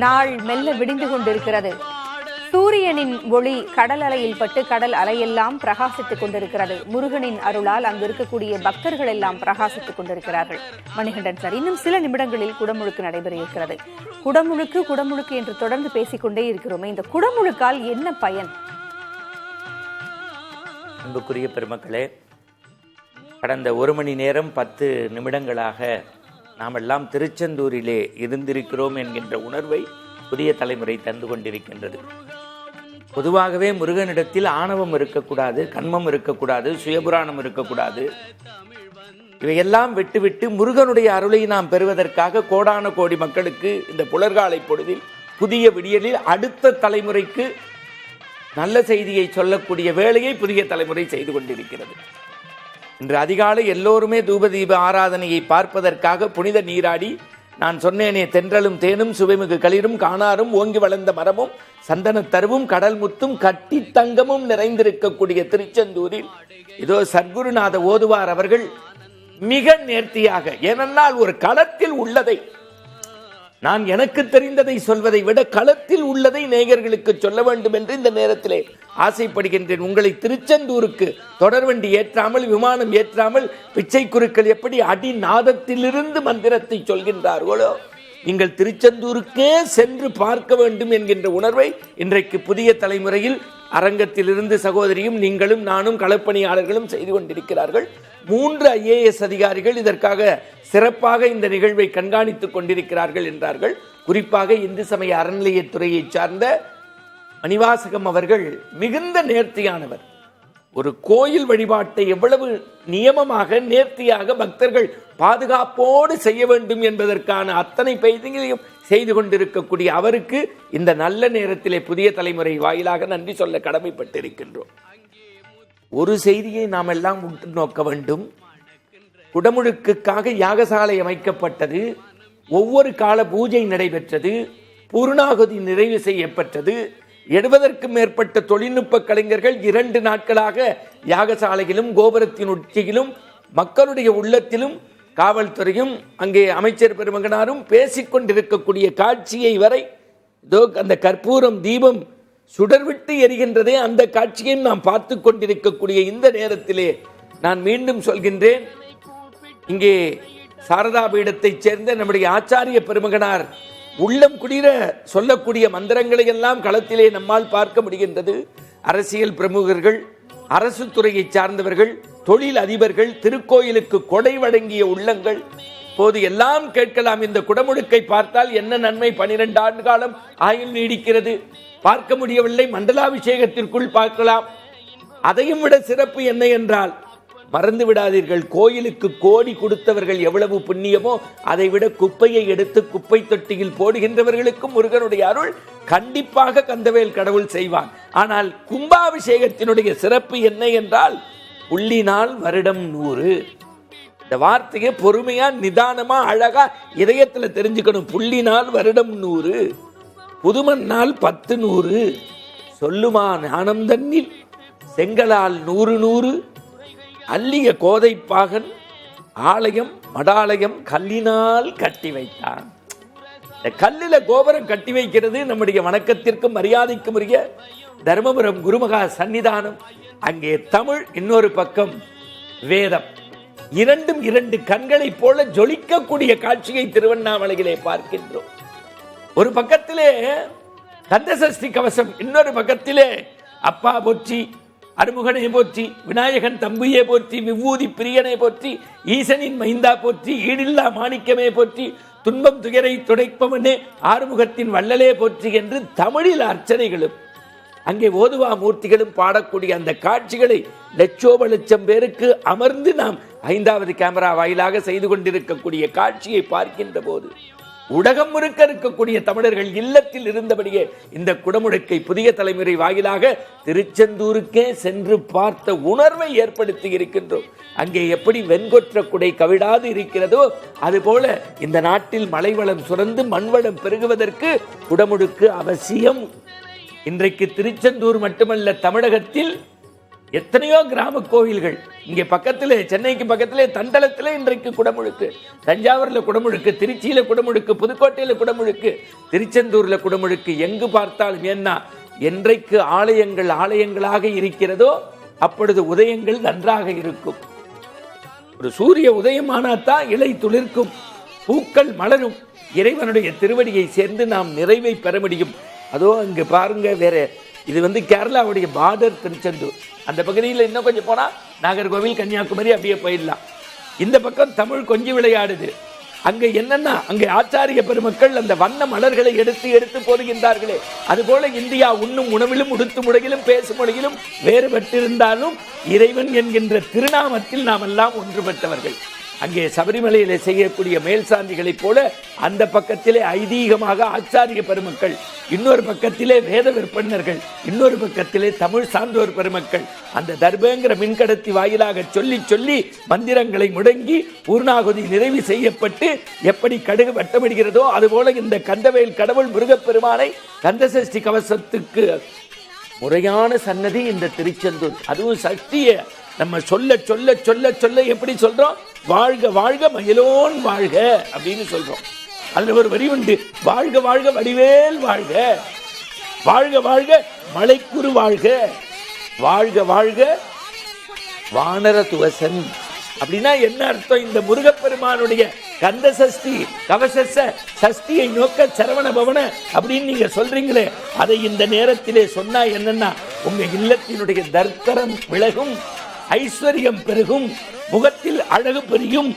நாள் மெல்ல விடிந்து கொண்டிருக்கிறது. சூரியனின் ஒளி கடல் அலையில் பட்டு கடல் அலையெல்லாம் பிரகாசித்துக் கொண்டிருக்கிறது. முருகனின் அருளால் அங்கு இருக்கக்கூடிய பக்தர்கள் எல்லாம் பிரகாசித்துக் கொண்டிருக்கிறார்கள். மணிகண்டன் சார், இன்னும் சில நிமிடங்களில் குடமுழுக்கு நடைபெற இருக்கிறது. குடமுழுக்கு குடமுழுக்கு என்று தொடர்ந்து பேசிக்கொண்டே இருக்கிறோமே, இந்த குடமுழுக்கால் என்ன பயன்? அன்புக்குரிய பெருமக்களே, கடந்த 1 மணி நேரம் 10 நிமிடங்களாக நாம் எல்லாம் திருச்செந்தூரிலே இருந்திருக்கிறோம் என்கின்ற உணர்வை புதிய தலைமுறை தந்து கொண்டிருக்கின்றது. பொதுவாகவே முருகனிடத்தில் ஆணவம் இருக்கக்கூடாது, கண்மம் இருக்கக்கூடாது, சுயபுராணம் இருக்கக்கூடாது. இவையெல்லாம் விட்டுவிட்டு முருகனுடைய அருளை நாம் பெறுவதற்காக கோடான கோடி மக்களுக்கு இந்த புலர்காலை பொழுதில் புதிய விடியலில் அடுத்த தலைமுறைக்கு நல்ல செய்தியை சொல்லக்கூடிய வேலையை புதிய தலைமுறை செய்து கொண்டிருக்கிறது. இன்று அதிகாலை எல்லோருமே தூபதீப ஆராதனையை பார்ப்பதற்காக புனித நீராடி, நான் சொன்னேனே, தென்றலும் தேனும் சுவைமிகு களிரும் காணாரும் ஓங்கி வளர்ந்த மரமும் சந்தனத்தருவும் கடல் முத்தும் கட்டி தங்கமும் நிறைந்திருக்கக்கூடிய திருச்செந்தூரில் இதோ சர்க்குருநாத ஓதுவார் அவர்கள் மிக நேர்த்தியாக, ஏனென்றால் ஒரு களத்தில் உள்ளதை, நான் எனக்கு தெரிந்ததை சொல்வதை விட களத்தில் உள்ளதை நேயர்களுக்கு சொல்ல வேண்டும் என்று இந்த நேரத்திலே ஆசைப்படுகின்றேன். உங்களை திருச்செந்தூருக்கு தொடர்வண்டி ஏற்றாமல், விமானம் ஏற்றாமல், பிச்சை குருக்கள் எப்படி அடிநாதத்திலிருந்து மந்திரத்தை சொல்கின்றார்களோ, நீங்கள் திருச்செந்தூருக்கே சென்று பார்க்க வேண்டும் என்கின்ற உணர்வை இன்றைக்கு புதிய தலைமுறையில் அரங்கத்திலிருந்து சகோதரியும் நீங்களும் நானும் களப்பணியாளர்களும் செய்து கொண்டிருக்கிறார்கள். 3 IAS அதிகாரிகள் இதற்காக சிறப்பாக இந்த நிகழ்வை கண்காணித்துக் கொண்டிருக்கிறார்கள் என்றார்கள். குறிப்பாக இந்து சமய அறநிலையத்துறையை சார்ந்த மணிவாசகம் அவர்கள் மிகுந்த நேர்த்தியானவர். ஒரு கோயில் வழிபாட்டை எவ்வளவு நியமமாக நேர்த்தியாக பக்தர்கள் பாதுகாப்போடு செய்ய வேண்டும் என்பதற்கான அத்தனை பயிற்சிகளையும் செய்து கொண்டிருக்கக்கூடிய அவருக்கு இந்த நல்ல நேரத்திலே புதிய தலைமுறை வாயிலாக நன்றி சொல்ல கடமைப்பட்டிருக்கின்றோம். ஒரு செய்தியை நாம் எல்லாம் உற்று நோக்க வேண்டும். குடமுழுக்குக்காக யாகசாலை அமைக்கப்பட்டது, ஒவ்வொரு கால பூஜை நடைபெற்றது, பூர்ணாகுதி நிறைவு செய்யப்பட்டது. 70க்கும் மேற்பட்ட தொழில்நுட்ப கலைஞர்கள் 2 நாட்களாக யாகசாலையிலும் கோபுரத்தின் உச்சியிலும் மக்களுடைய உள்ளத்திலும் காவல்துறையும் அங்கே அமைச்சர் பெருமகனாரும் பேசிக்கொண்டிருக்கக்கூடிய காட்சியை வரை இதோ அந்த கற்பூரம் தீபம் சுடர்விட்டு எரிகின்றதே, அந்த காட்சியையும் நாம் பார்த்து கொண்டிருக்கக்கூடிய இந்த நேரத்திலே நான் மீண்டும் சொல்கின்றேன், இங்கே சாரதா பீடத்தைச் சேர்ந்த நம்முடைய ஆச்சாரிய பெருமகனார் உள்ளம் குடிர சொல்லக்கூடிய மந்திரங்களை எல்லாம் களத்திலே நம்மால் பார்க்க முடிகின்றது. அரசியல் பிரமுகர்கள், அரசு துறையை சார்ந்தவர்கள், தொழில் அதிபர்கள், திருக்கோயிலுக்கு கொடை வழங்கிய உள்ளங்கள், போது எல்லாம் கேட்கலாம். இந்த குடமுழுக்கை பார்த்தால் என்ன நன்மை? 12 ஆண்டு காலம் ஆயுள் நீடிக்கிறது. பார்க்க முடியவில்லை, மண்டலாபிஷேகத்திற்குள் பார்க்கலாம். அதையும் விட சிறப்பு என்ன என்றால், மறந்து விடாதீர்கள், கோயிலுக்கு கோடி கொடுத்தவர்கள் எவ்வளவு புண்ணியமோ அதை விட குப்பையை எடுத்து குப்பை தொட்டியில் போடுகின்றவர்களுக்கும் முருகனுடைய அருள் கண்டிப்பாக கந்தவேல் கடவுள் செய்வான். ஆனால் கும்பாபிஷேகத்தினுடைய சிறப்பு என்ன என்றால், புள்ளினால் வருடம் 100. இந்த வார்த்தையை பொறுமையா நிதானமா அழகா இதயத்துல தெரிஞ்சுக்கணும். புள்ளினால் வருடம் 100, புதுமண்ணால் 10 100, சொல்லுமா ஞானம் தன்னில் செங்கலால் 100 100, அல்லிய கோதைப்பாகன் ஆலயம் மடாலயம் கல்லினால் கட்டி வைத்தான். இந்த கல்லில கோபுரம் கட்டி வைக்கிறது நம்முடைய வணக்கத்திற்கும் மரியாதைக்கும் உரிய தர்மபுரம் குருமகா சன்னிதானம். அங்கே தமிழ், இன்னொரு பக்கம் வேதம், இரண்டும் 2 கண்களைப் போல ஜொலிக்கக்கூடிய காட்சியை திருவண்ணாமலையிலே பார்க்கின்றோம். ஒரு பக்கத்திலே கந்தசஷ்டி கவசம், இன்னொரு பக்கத்திலே அப்பா போற்றி, அருமுகனை போற்றி, விநாயகன் தம்பியே போற்றி, விபூதி பிரியனை போற்றி, ஈசனின் மைந்தா போற்றி, ஈடில்லா மாணிக்கமே போற்றி, துன்பம் துயரை துடைப்பவனே ஆறுமுகத்தின் வள்ளலே போற்றி என்று தமிழில் அர்ச்சனைகளும் அங்கே ஓதுவா மூர்த்திகளும் பாடக்கூடிய அந்த காட்சிகளை லட்சோப லட்சம் பேருக்கு அமர்ந்து நாம் 5வது கேமரா வாயிலாக செய்து கொண்டிருக்கக்கூடிய காட்சியை பார்க்கின்ற போது உலகம் முழுக்க இருக்கக்கூடிய தமிழர்கள் இல்லத்தில் இருந்தபடியே இந்த குடமுழுக்கை புதிய தலைமுறை வாயிலாக திருச்செந்தூருக்கே சென்று பார்த்த உணர்வை ஏற்படுத்தி இருக்கின்றோம். அங்கே எப்படி வெண்கொற்ற குடை கவிடாது இருக்கிறதோ அதுபோல இந்த நாட்டில் மலைவளம் சுரந்து மண்வளம் பெருகுவதற்கு குடமுழுக்கு அவசியம். இன்றைக்கு திருச்செந்தூர் மட்டுமல்ல, தமிழகத்தில் எத்தனையோ கிராம கோவில்கள் இங்கே பக்கத்திலே, சென்னைக்கு பக்கத்திலே தண்டலத்திலே இன்றைக்கு குடமுழுக்கு, தஞ்சாவூர்ல குடமுழுக்கு, திருச்சியில குடமுழுக்கு, புதுக்கோட்டையில குடமுழுக்கு, திருச்செந்தூர்ல குடமுழுக்கு. எங்கு பார்த்தாலும் என்ன, என்றைக்கு ஆலயங்கள் ஆலயங்களாக இருக்கிறதோ அப்பொழுது உதயங்கள் நன்றாக இருக்கும். ஒரு சூரிய உதயமானாத்தான் இலை துளிர்க்கும், பூக்கள் மலரும், இறைவனுடைய திருவடியை சேர்ந்து நாம் நிறைவை பெற முடியும். அதோ அங்கு பாருங்க, வேற இது கேரளாவுடைய பார்டர் திருச்செந்தூர். அந்த பகுதியில் இன்னும் கொஞ்சம் போனா நாகர்கோவில், கன்னியாகுமரி அப்படியே போயிடலாம். இந்த பக்கம் தமிழ் கொஞ்சம் விளையாடுது. அங்க என்னன்னா, அங்கே ஆச்சாரிய பெருமக்கள் அந்த வண்ண மலர்களை எடுத்து எடுத்து போடுகின்றார்களே, அதுபோல இந்தியா உண்ணும் உணவிலும் உடுத்தும் உடையிலும் பேசும் மொழியிலும் வேறுபட்டிருந்தாலும் இறைவன் என்கின்ற திருநாமத்தில் நாம் எல்லாம் ஒன்றுபட்டவர்கள். அங்கே சபரிமலையிலே செய்யக்கூடிய மேல் சாந்திகளைப் போல அந்த பக்கத்திலே ஐதீகமாக ஆச்சாரிய பெருமக்கள், இன்னொரு பக்கத்திலே வேத விற்பனர்கள், இன்னொரு பக்கத்திலே தமிழ் சான்றோர் பெருமக்கள் அந்த தர்பங்கிற மின்கடத்தி வாயிலாக சொல்லி சொல்லி மந்திரங்களை முடங்கி பூர்ணாகுதி நிறைவு செய்யப்பட்டு எப்படி கடுகு வட்டமிடுகிறதோ அதுபோல இந்த கந்தவேல் கடவுள் முருகப்பெருமானை கந்தசஷ்டி கவசத்துக்கு முறையான சன்னதி இந்த திருச்செந்தூர். அதுவும் சக்தியை நம்ம சொல்ல சொல்ல சொல்ல சொல்ல எப்படி சொல்றோம், வாழ்க வாழ்க மயிலோன் வாழ்க அப்படின்னு சொல்றோம். அதுல ஒரு வரி உண்டு, வாழ்க வாழ்க வடிவேல் வாழ்க, வாழ்க வாழ்க மலைக்குரு வாழ்க, வாழ்க வாழ்க வானர துவசன். அப்படின்னா என்ன அர்த்தம், இந்த முருகப்பெருமானுடைய கந்த சஷ்டி கவச சஷ்டியை நோக்க சரவண பவன அப்படின்னு நீங்க சொல்றீங்களே, அதை இந்த நேரத்திலே சொன்னா என்னன்னா, உங்க இல்லத்தினுடைய தர்த்தரம் விலகும், ஐஸ்வர்யம் பெருகும், முகத்தில் அழகு பெரியும்.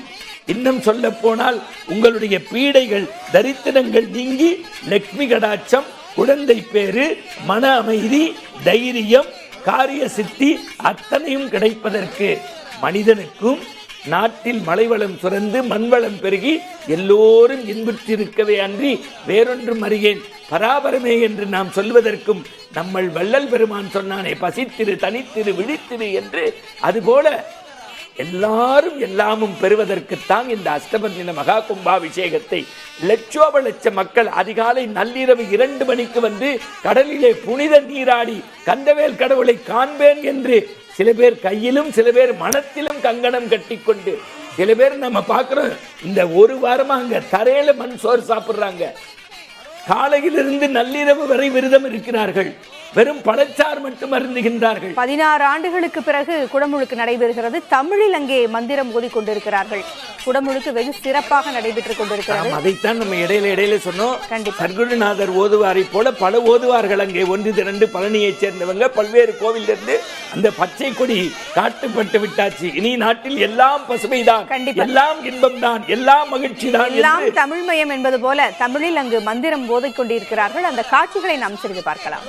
இன்னும் சொல்ல போனால் உங்களுடைய பீடைகள் தரித்திரங்கள் நீங்கி லட்சுமி கடாட்சம், குழந்தை பேரு, மன அமைதி, தைரியம், காரிய சித்தி அத்தனையும் கிடைப்பதற்கு மனிதனுக்கும் நாட்டில் மலைவளம் சுரந்து மண்வளம் பெருகி எல்லோரும் இன்புற்றிருக்கவே அன்றி வேறொன்றும் அறியேன் பராபரமே என்று நாம் சொல்வதற்கும் நம்மள் வள்ளல் பெருமான் சொன்னானே, பசித்திரு தனித்திரு விழித்திரு என்று, அதுபோல எல்லாரும் எல்லாமும் பெறுவதற்குத்தான் இந்த அஷ்டபந்தின மகா கும்பாபிஷேகத்தை லட்சோப லட்ச மக்கள் அதிகாலை நள்ளிரவு 2 மணிக்கு கடலிலே புனித நீராடி கந்தவேல் கடவுளை காண்பேன் என்று சில பேர் கையிலும் சில பேர் மனத்திலும் கங்கணம் கட்டிக்கொண்டு, சில பேர் நம்ம பார்க்கிறோம் இந்த ஒரு வாரமா அங்க தரையில மண் சோறு சாப்பிடுறாங்க. காலையிலிருந்து நள்ளிரவு வரை விரதம் இருக்கிறார்கள். வெறும் பழச்சார் மட்டும் அருந்துகின்றார்கள். 16 ஆண்டுகளுக்கு பிறகு குடமுழுக்கு நடைபெறுகிறது. தமிழில் அங்கே மந்திரம் ஓதிக்கொண்டிருக்கிறார்கள். குடமுழுக்கு வெகு சிறப்பாக நடைபெற்றுக் கொண்டிருக்கிறது. அதைத்தான் நம்ம இடையில சொன்னோம். சர்க்குருநாதர் ஓதுவாரை போல பல ஓதுவார்கள் அங்கே ஒன்று திரண்டு பழனியைச் சேர்ந்தவங்க பல்வேறு கோவில் இருந்து அந்த பச்சை கொடி காட்டுப்பட்டு விட்டாச்சு. இனி நாட்டில் எல்லாம் பசுமைதான், எல்லாம் இன்பம் தான், எல்லாம் மகிழ்ச்சி தான், எல்லாம் தமிழ்மயம் என்பது போல தமிழில் அங்கு மந்திரம் ஓதிக்கொண்டிருக்கிறார்கள். அந்த காட்சிகளை நாம் சிறிது பார்க்கலாம்.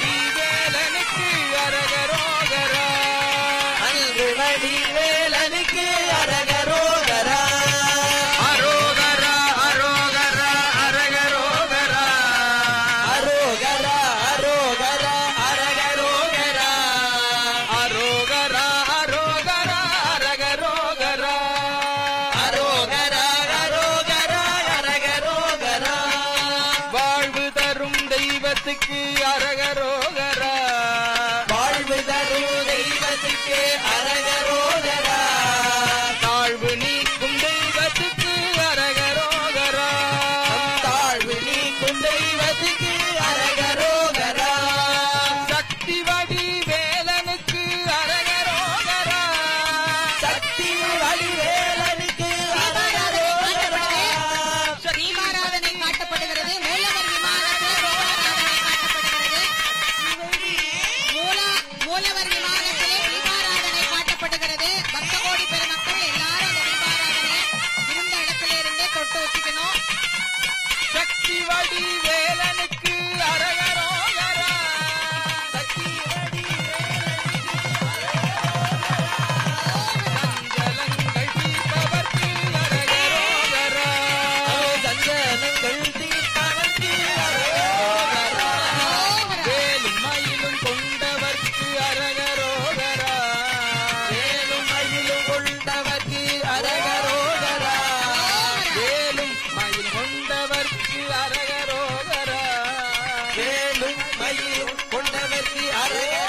வடிவேலனுக்கு அரகரோகரா. அன்று வடிவேலனுக்கு அரகரோகரா. அரோகரா அரோகரா அரகரோகரா. அரோகரா அரோகரா அரகரோகரா. அரோகரா அரோகரா அரகரோகரா. அரோகரா அரோகரா அரகரோகரா. வாழ்வு தரும் தெய்வத்துக்கு அரகரோகரா. வாழ்வு தரும் தெய்வத்துக்கு அரகரோகரா. தாழ்வு நீக்கும் தெய்வத்துக்கு அரகரோகரா. தாழ்வு நீக்கும் தெய்வத்துக்கு அரகரோகரா. சக்தி வடிவேலனுக்கு அரகரோகரா. சக்தி வடிவேலனுக்கு அரகரோகரா. தீபாராதனை காட்டப்படுகிறது. மூலவர் விமானத்தில் மூலவர் விமானத்திலே தீபாராதனை காட்டப்படுகிறது. பக்த கோடி பெருமக்கள் எல்லாரும் அந்த தீபாராதனை இருந்த இடத்துல இருந்தே தொட்டு வச்சுக்கணும். சக்தி வடிவேலனுக்கு அரகரோகரா. சக்தி சஞ்சலங்கள் தீர்ப்பவர்க்கு அரகரோகரா. சஞ்சலங்கள் தீர்ப்பவர்க்கு அரகரோகரா. வேலும் மயிலும் கொண்டவர்க்கு அரகரோகரா. வேலும் மயிலும் கொண்டவர்க்கு அரகரோகரா. வேலும் மயில் கொண்டவர்க்கு அரகரோகரா. வேலும் மயில் கொண்டவர்க்கு அரகரோகரா.